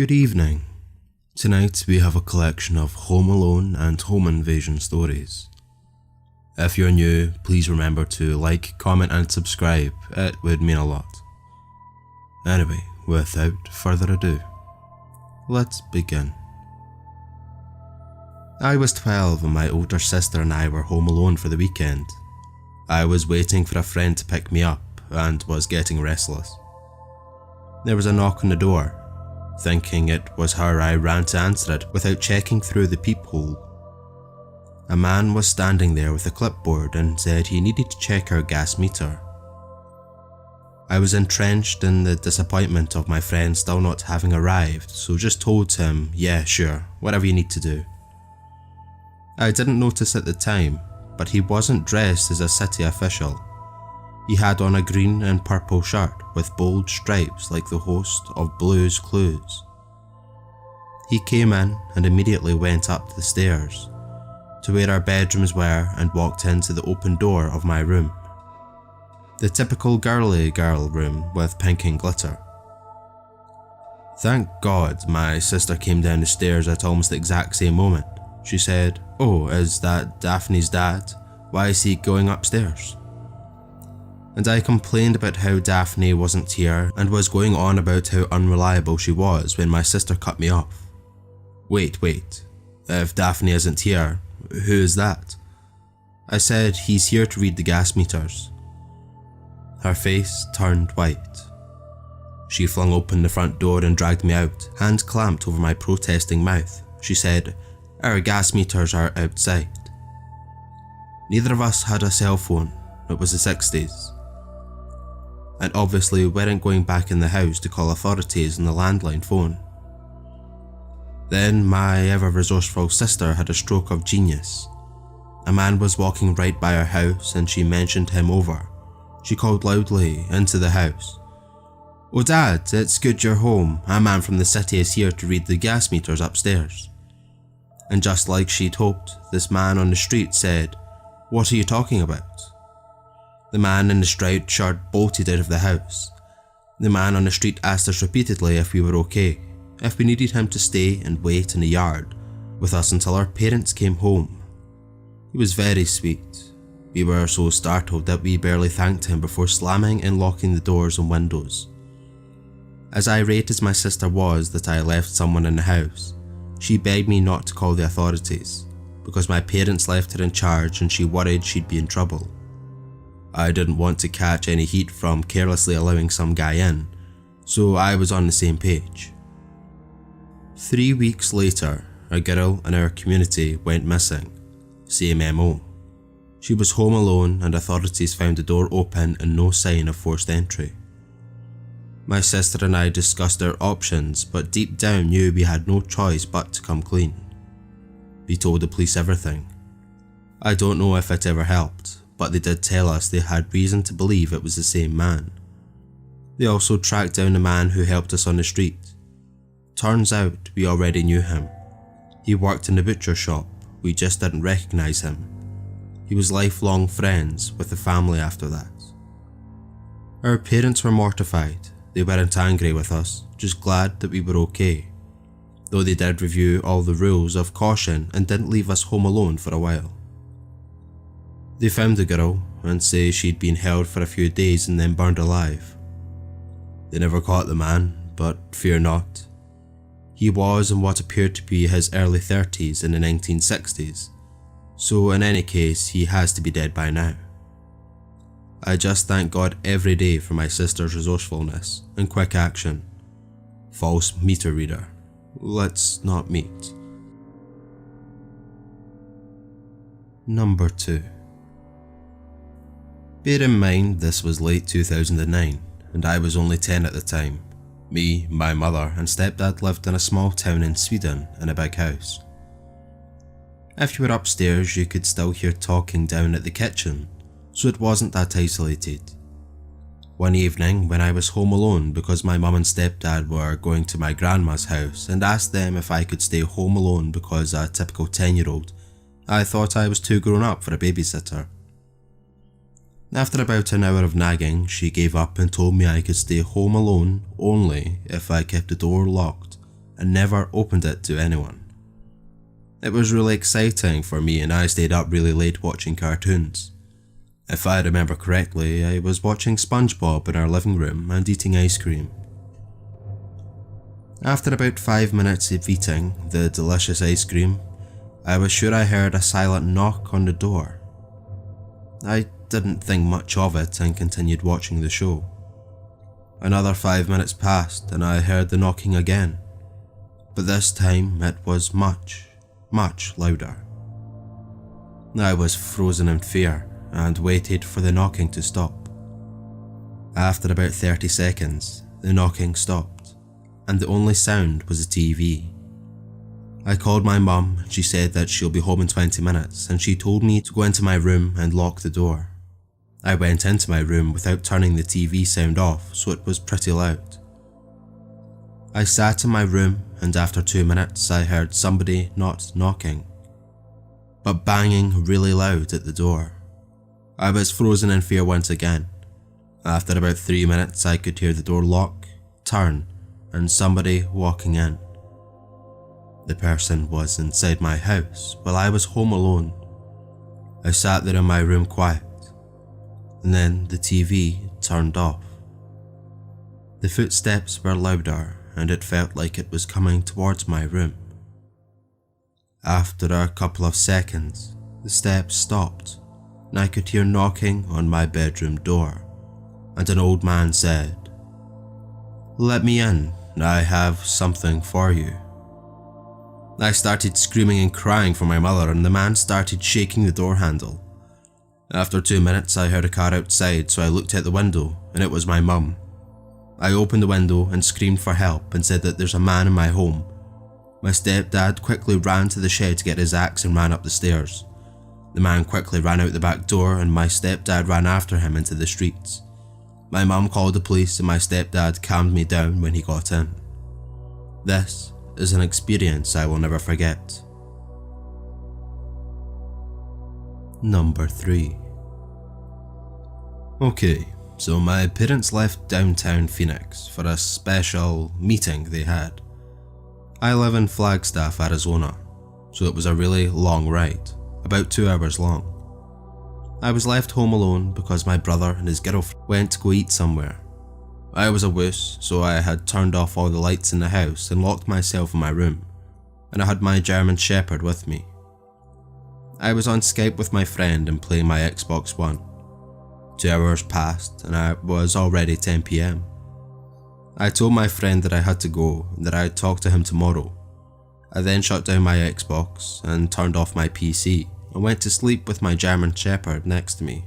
Good evening. Tonight we have a collection of Home Alone and home invasion stories. If you're new, please remember to like, comment and subscribe, it would mean a lot. Anyway, without further ado, let's begin. I was 12 and my older sister and I were home alone for the weekend. I was waiting for a friend to pick me up and was getting restless. There was a knock on the door. Thinking it was her, I ran to answer it without checking through the peephole. A man was standing there with a clipboard and said he needed to check our gas meter. I was entrenched in the disappointment of my friend still not having arrived, so just told him, yeah, sure, whatever you need to do. I didn't notice at the time, but he wasn't dressed as a city official. He had on a green and purple shirt with bold stripes like the host of Blue's Clues. He came in and immediately went up the stairs to where our bedrooms were and walked into the open door of my room. The typical girly girl room with pink and glitter. Thank God my sister came down the stairs at almost the exact same moment. She said, "Oh, is that Daphne's dad? Why is he going upstairs?" And I complained about how Daphne wasn't here and was going on about how unreliable she was when my sister cut me off. Wait, if Daphne isn't here, who is that? I said, he's here to read the gas meters. Her face turned white. She flung open the front door and dragged me out, hand clamped over my protesting mouth. She said, "Our gas meters are outside." Neither of us had a cell phone. It was the 60s. And obviously weren't going back in the house to call authorities on the landline phone. Then my ever-resourceful sister had a stroke of genius. A man was walking right by our house and she mentioned him over. She called loudly into the house. "Oh Dad, it's good you're home. A man from the city is here to read the gas meters upstairs." And just like she'd hoped, this man on the street said, "What are you talking about?" The man in the striped shirt bolted out of the house. The man on the street asked us repeatedly if we were okay, if we needed him to stay and wait in the yard with us until our parents came home. He was very sweet. We were so startled that we barely thanked him before slamming and locking the doors and windows. As irate as my sister was that I left someone in the house, she begged me not to call the authorities because my parents left her in charge and she worried she'd be in trouble. I didn't want to catch any heat from carelessly allowing some guy in, so I was on the same page. 3 weeks later, a girl in our community went missing. Same MO. She was home alone and authorities found the door open and no sign of forced entry. My sister and I discussed our options, but deep down knew we had no choice but to come clean. We told the police everything. I don't know if it ever helped, but they did tell us they had reason to believe it was the same man. They also tracked down the man who helped us on the street. Turns out we already knew him. He worked in the butcher shop, we just didn't recognise him. He was lifelong friends with the family after that. Our parents were mortified. They weren't angry with us, just glad that we were okay. Though they did review all the rules of caution and didn't leave us home alone for a while. They found the girl and say she'd been held for a few days and then burned alive. They never caught the man, but fear not. He was in what appeared to be his early 30s in the 1960s, so in any case he has to be dead by now. I just thank God every day for my sister's resourcefulness and quick action. False meter reader. Let's not meet. Number 2. Bear in mind this was late 2009 and I was only 10 at the time. Me, my mother and stepdad lived in a small town in Sweden in a big house. If you were upstairs you could still hear talking down at the kitchen, so it wasn't that isolated. One evening when I was home alone because my mum and stepdad were going to my grandma's house and asked them if I could stay home alone because a typical 10-year-old, I thought I was too grown up for a babysitter. After about an hour of nagging, she gave up and told me I could stay home alone only if I kept the door locked and never opened it to anyone. It was really exciting for me and I stayed up really late watching cartoons. If I remember correctly, I was watching SpongeBob in our living room and eating ice cream. After about 5 minutes of eating the delicious ice cream, I was sure I heard a silent knock on the door. I didn't think much of it and continued watching the show. Another 5 minutes passed and I heard the knocking again, but this time it was much, much louder. I was frozen in fear and waited for the knocking to stop. After about 30 seconds, the knocking stopped, and the only sound was the TV. I called my mum and she said that she'll be home in 20 minutes and she told me to go into my room and lock the door. I went into my room without turning the TV sound off, so it was pretty loud. I sat in my room and after 2 minutes I heard somebody not knocking, but banging really loud at the door. I was frozen in fear once again. After about 3 minutes I could hear the door lock, turn, and somebody walking in. The person was inside my house while I was home alone. I sat there in my room quiet, and then the TV turned off. The footsteps were louder and it felt like it was coming towards my room. After a couple of seconds, the steps stopped and I could hear knocking on my bedroom door, and an old man said, "Let me in, I have something for you." I started screaming and crying for my mother and the man started shaking the door handle. After 2 minutes I heard a car outside, so I looked out the window and it was my mum. I opened the window and screamed for help and said that there's a man in my home. My stepdad quickly ran to the shed to get his axe and ran up the stairs. The man quickly ran out the back door and my stepdad ran after him into the streets. My mum called the police and my stepdad calmed me down when he got in. This is an experience I will never forget. Number 3. Okay, so my parents left downtown Phoenix for a special meeting they had. I live in Flagstaff, Arizona, so it was a really long ride, about 2 hours long. I was left home alone because my brother and his girlfriend went to go eat somewhere. I was a wuss, so I had turned off all the lights in the house and locked myself in my room, and I had my German Shepherd with me. I was on Skype with my friend and playing my Xbox One. 2 hours passed and it was already 10 PM. I told my friend that I had to go and that I'd talk to him tomorrow. I then shut down my Xbox and turned off my PC and went to sleep with my German Shepherd next to me.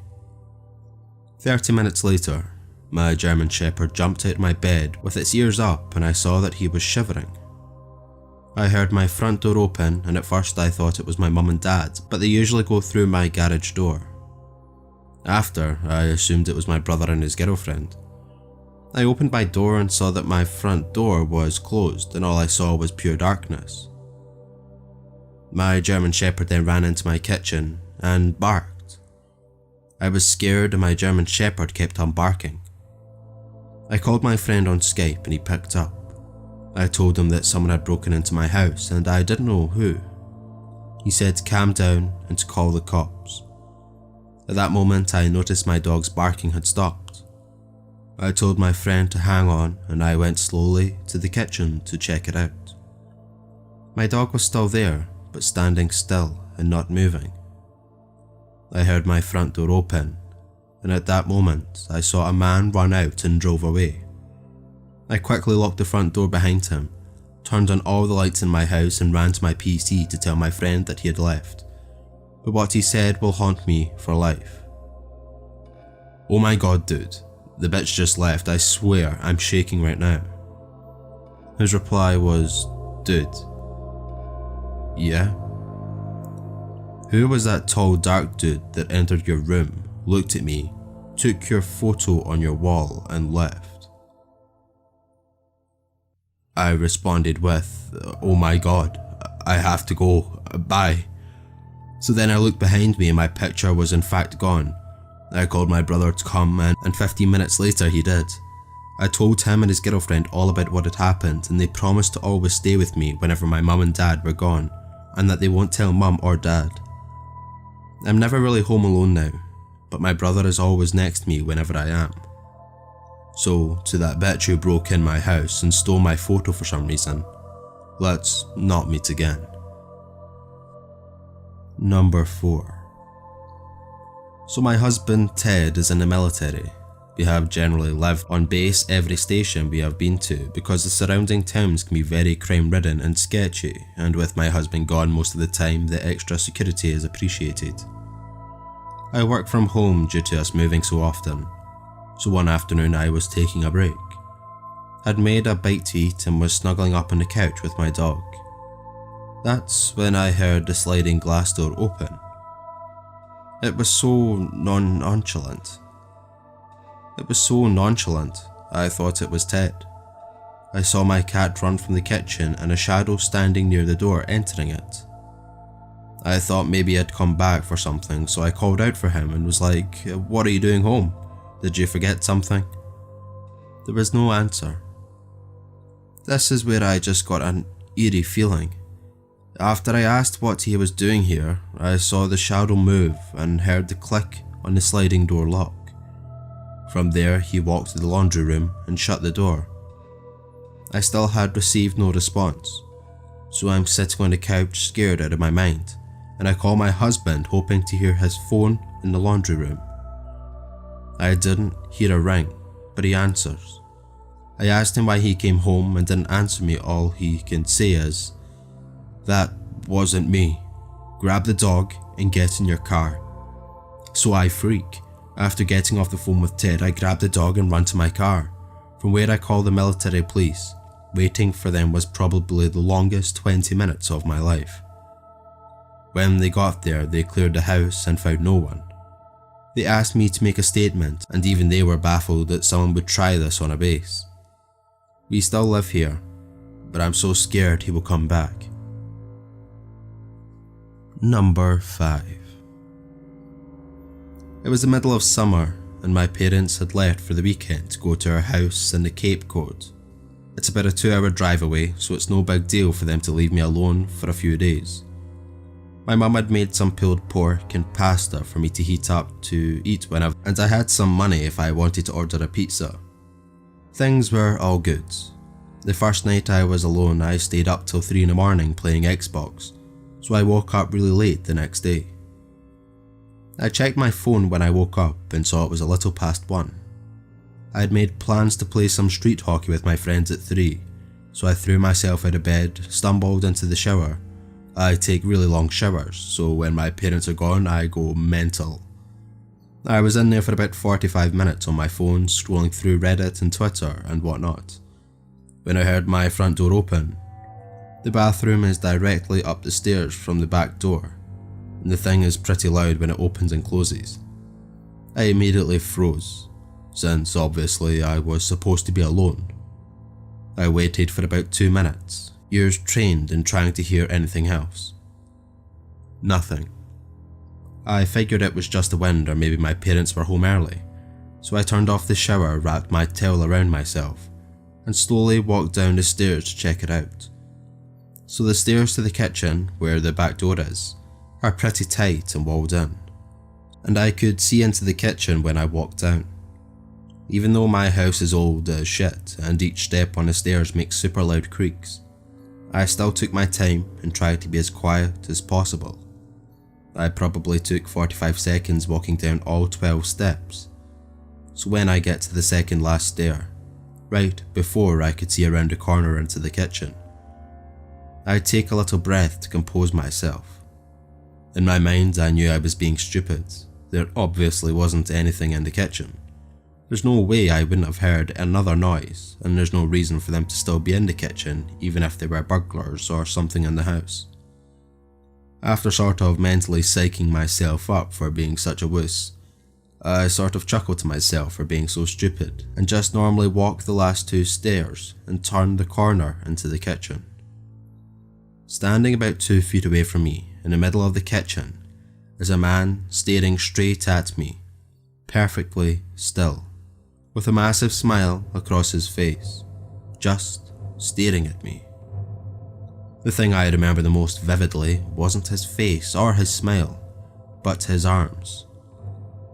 30 minutes later, my German Shepherd jumped out of my bed with its ears up and I saw that he was shivering. I heard my front door open and at first I thought it was my mum and dad, but they usually go through my garage door. After, I assumed it was my brother and his girlfriend. I opened my door and saw that my front door was closed and all I saw was pure darkness. My German Shepherd then ran into my kitchen and barked. I was scared and my German Shepherd kept on barking. I called my friend on Skype and he picked up. I told him that someone had broken into my house and I didn't know who. He said to calm down and to call the cops. At that moment I noticed my dog's barking had stopped. I told my friend to hang on and I went slowly to the kitchen to check it out. My dog was still there, but standing still and not moving. I heard my front door open, and at that moment I saw a man run out and drove away. I quickly locked the front door behind him, turned on all the lights in my house and ran to my PC to tell my friend that he had left, but what he said will haunt me for life. "Oh my god, dude, the bitch just left, I swear I'm shaking right now." His reply was, "Dude, yeah? Who was that tall dark dude that entered your room, looked at me, took your photo on your wall and left?" I responded with, "Oh my god, I have to go, bye." So then I looked behind me and my picture was in fact gone. I called my brother to come and 15 minutes later he did. I told him and his girlfriend all about what had happened, and they promised to always stay with me whenever my mum and dad were gone, and that they won't tell mum or dad. I'm never really home alone now, but my brother is always next to me whenever I am. So, to that bitch who broke in my house and stole my photo for some reason, let's not meet again. Number 4. So my husband Ted is in the military. We have generally lived on base every station we have been to because the surrounding towns can be very crime ridden and sketchy, and with my husband gone most of the time, the extra security is appreciated. I work from home due to us moving so often, so one afternoon I was taking a break. I'd made a bite to eat and was snuggling up on the couch with my dog. That's when I heard the sliding glass door open. It was so nonchalant. I thought it was Ted. I saw my cat run from the kitchen and a shadow standing near the door entering it. I thought maybe he had come back for something, so I called out for him and was like, "What are you doing home? Did you forget something?" There was no answer. This is where I just got an eerie feeling. After I asked what he was doing here, I saw the shadow move and heard the click on the sliding door lock. From there, he walked to the laundry room and shut the door. I still had received no response, so I'm sitting on the couch scared out of my mind, and I call my husband hoping to hear his phone in the laundry room. I didn't hear a ring, but he answers. I asked him why he came home and didn't answer me. All he can say is, "That wasn't me. Grab the dog and get in your car." So I freak. After getting off the phone with Ted, I grab the dog and run to my car, from where I call the military police. Waiting for them was probably the longest 20 minutes of my life. When they got there, they cleared the house and found no one. They asked me to make a statement, and even they were baffled that someone would try this on a base. We still live here, but I'm so scared he will come back. Number 5. It was the middle of summer, and my parents had left for the weekend to go to our house in the Cape Cod. It's about a 2-hour drive away, so it's no big deal for them to leave me alone for a few days. My mum had made some pulled pork and pasta for me to heat up to eat whenever, and I had some money if I wanted to order a pizza. Things were all good. The first night I was alone, I stayed up till 3 in the morning playing Xbox, so I woke up really late the next day. I checked my phone when I woke up and saw it was a little past 1. I had made plans to play some street hockey with my friends at 3, so I threw myself out of bed, stumbled into the shower. I take really long showers, so when my parents are gone, I go mental. I was in there for about 45 minutes on my phone, scrolling through Reddit and Twitter and whatnot, when I heard my front door open. The bathroom is directly up the stairs from the back door, and the thing is pretty loud when it opens and closes. I immediately froze, since obviously I was supposed to be alone. I waited for about 2 minutes, ears trained in trying to hear anything else. Nothing. I figured it was just the wind, or maybe my parents were home early, so I turned off the shower, wrapped my towel around myself, and slowly walked down the stairs to check it out. So the stairs to the kitchen, where the back door is, are pretty tight and walled in, and I could see into the kitchen when I walked down. Even though my house is old as shit and each step on the stairs makes super loud creaks, I still took my time and tried to be as quiet as possible. I probably took 45 seconds walking down all 12 steps, so when I get to the second last stair, right before I could see around the corner into the kitchen, I'd take a little breath to compose myself. In my mind, I knew I was being stupid. There obviously wasn't anything in the kitchen. There's no way I wouldn't have heard another noise, and there's no reason for them to still be in the kitchen, even if they were burglars or something in the house. After sort of mentally psyching myself up for being such a wuss, I sort of chuckled to myself for being so stupid, and just normally walked the last 2 stairs and turned the corner into the kitchen. Standing about 2 feet away from me, in the middle of the kitchen, is a man staring straight at me, perfectly still. with a massive smile across his face, just staring at me. The thing I remember the most vividly wasn't his face or his smile, but his arms.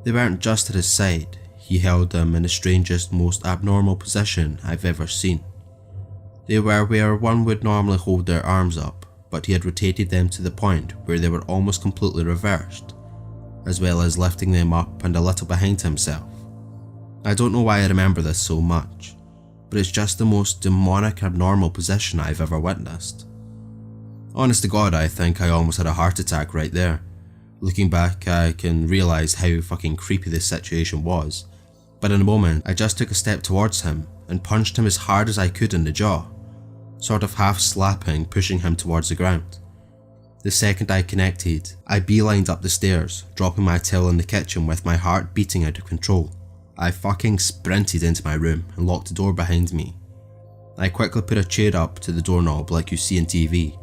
They weren't just at his side, he held them in the strangest, most abnormal position I've ever seen. They were where one would normally hold their arms up, but he had rotated them to the point where they were almost completely reversed, as well as lifting them up and a little behind himself. I don't know why I remember this so much, but it's just the most demonic, abnormal position I've ever witnessed. Honest to God, I think I almost had a heart attack right there. Looking back, I can realise how fucking creepy this situation was, but in a moment I just took a step towards him and punched him as hard as I could in the jaw, sort of half slapping, pushing him towards the ground. The second I connected, I beelined up the stairs, dropping my towel in the kitchen with my heart beating out of control. I fucking sprinted into my room and locked the door behind me. I quickly put a chair up to the doorknob like you see in TV.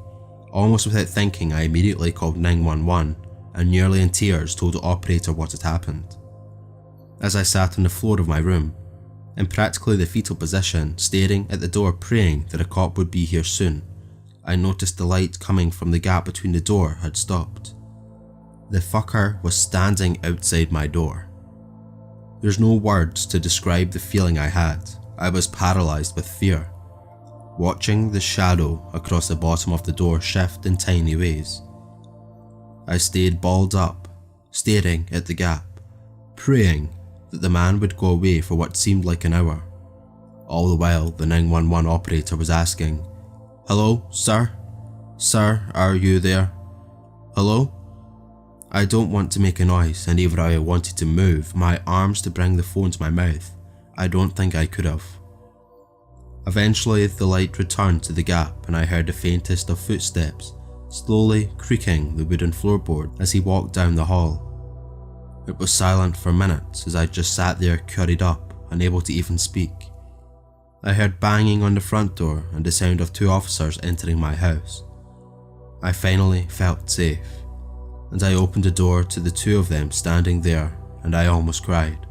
Almost without thinking, I immediately called 911 and nearly in tears told the operator what had happened. As I sat on the floor of my room, in practically the fetal position, staring at the door praying that a cop would be here soon, I noticed the light coming from the gap between the door had stopped. The fucker was standing outside my door. There's no words to describe the feeling I had. I was paralysed with fear, watching the shadow across the bottom of the door shift in tiny ways. I stayed balled up, staring at the gap, praying that the man would go away for what seemed like an hour. All the while, the 911 operator was asking, "Hello, sir? Sir, are you there? Hello?" I don't want to make a noise, and even if I wanted to move my arms to bring the phone to my mouth, I don't think I could have. Eventually, the light returned to the gap and I heard the faintest of footsteps, slowly creaking the wooden floorboard as he walked down the hall. It was silent for minutes as I just sat there curried up, unable to even speak. I heard banging on the front door and the sound of 2 officers entering my house. I finally felt safe, and I opened the door to the 2 of them standing there, and I almost cried.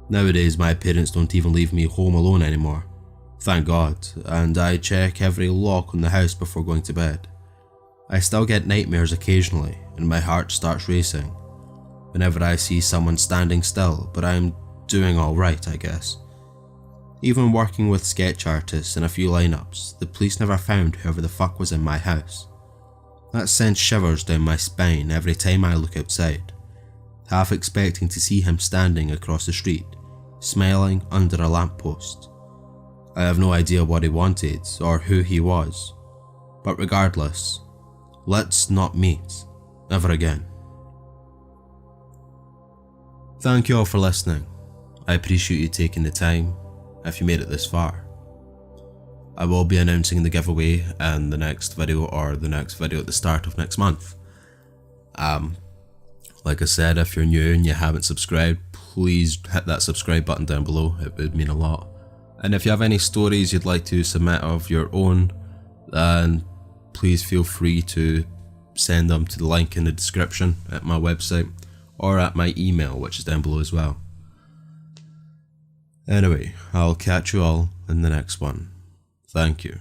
Nowadays my parents don't even leave me home alone anymore, thank God, and I check every lock on the house before going to bed. I still get nightmares occasionally and my heart starts racing whenever I see someone standing still, but I'm doing alright, I guess. Even working with sketch artists in a few lineups, the police never found whoever the fuck was in my house. That sends shivers down my spine every time I look outside, half expecting to see him standing across the street, smiling under a lamppost. I have no idea what he wanted or who he was, but regardless, let's not meet ever again. Thank you all for listening. I appreciate you taking the time if you made it this far. I will be announcing the giveaway in the next video or the next video at the start of next month. Like I said, if you're new and you haven't subscribed, please hit that subscribe button down below, it would mean a lot. And if you have any stories you'd like to submit of your own, then please feel free to send them to the link in the description at my website or at my email, which is down below as well. Anyway, I'll catch you all in the next one. Thank you.